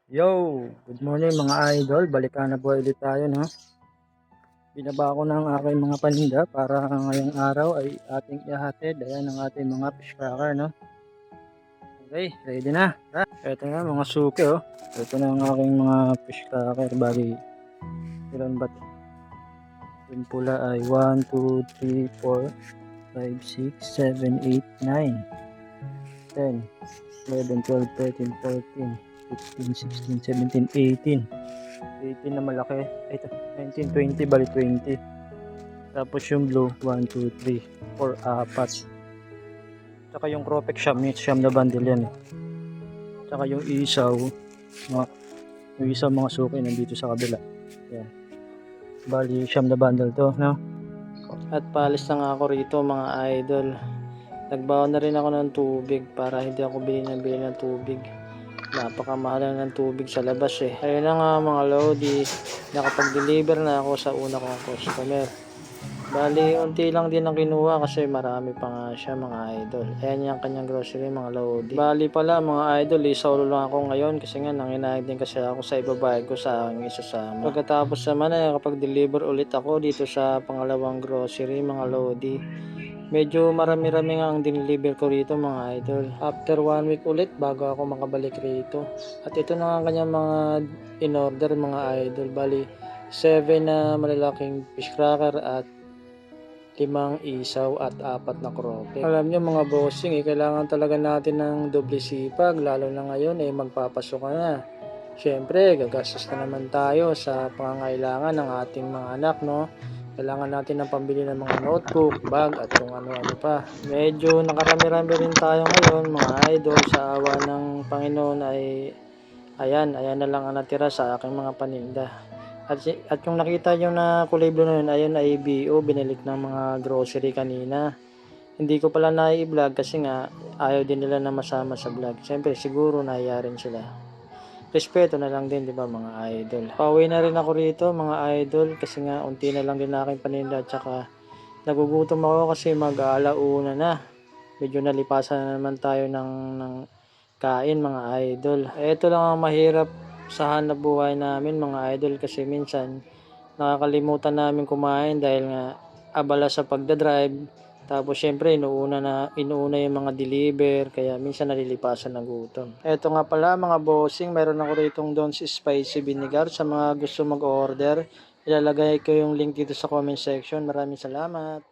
Yo, good morning mga idol. Balikan na buhay ulit tayo, no? Binaba ko ng aking mga paninda para ngayong araw ay ating ihatid. Ayan ang ating mga fish cracker, no? Okay, ready na. Ito na mga suki, oh. Ito na ang aking mga fish cracker. Bali, ilan ba ito? Yung pula ay 1, 2, 3, 4, 5, 6, 7, 8, 9, 10, 11, 12, 13, 14, 15, 16, 17, 18. 18 na malaki. Ay, ito, 19, 20, bali 20. Tapos yung blue, 1, 2, 3, 4, apat. Tsaka yung Cropec siyam na bundle yan eh. Tsaka yung isaw, yung isaw mga suki nandito sa kabila. Yan. Bali, siyam na bundle to, no? At paalis na nga ako rito mga idol. Nagbaon na rin ako ng tubig para hindi ako bili ng tubig. Napakamahal na ng tubig sa labas eh. Ayun na nga mga lodi, nakapag-deliver na ako sa una kong customer. Bali, unti lang din ang kinuha kasi marami pa nga siya mga idol. Ayan yung kanyang grocery mga lodi. Bali pala mga idol, solo lang ako ngayon kasi nga nanginayag din kasi ako sa ibabayad ko sa aking isasama. Pagkatapos naman ay nakapag-deliver ulit ako dito sa pangalawang grocery mga lodi. Medyo marami-rami nga ang dineliver ko rito mga idol. After 1 week ulit bago ako makabalik rito. At ito na nga ang kanyang mga in-order mga idol. Bali, 7 na malalaking fish cracker at 5 isaw at 4 na krope. Alam nyo mga bossing, kailangan talaga natin ng doble sipag. Lalo na ngayon magpapasok ka na. Siyempre, gagastos na naman tayo sa pangangailangan ng ating mga anak, no? Kailangan natin ng pambili ng mga notebook, bag, at kung ano-ano pa. Medyo nakarami-rami rin tayo ngayon, mga idol. Sa awa ng Panginoon ay, ayan na lang ang natira sa aking mga paninda. At yung nakita nyo na kulay blue na yun, ayun ay BO, binilik ng mga grocery kanina. Hindi ko pala na-i-vlog kasi nga ayaw din nila na masama sa vlog. Siyempre, siguro nahiya rin sila. Respeto na lang din, di ba mga idol. Pauwi na rin ako rito mga idol kasi nga unti na lang din aking paninda at saka nagugutom ako kasi mag-aalauna na. Medyo nalipasan na naman tayo ng kain mga idol. Ito lang ang mahirap sa hanap buhay namin mga idol kasi minsan nakakalimutan namin kumain dahil nga abala sa pagdadrive. Tapos syempre inuuna yung mga deliver kaya minsan nalilipasan ng gutom. Eto nga pala mga bossing, meron ako ritong Don's Spicy Vinegar sa mga gusto mag-order. Ilalagay ko yung link dito sa comment section. Maraming salamat.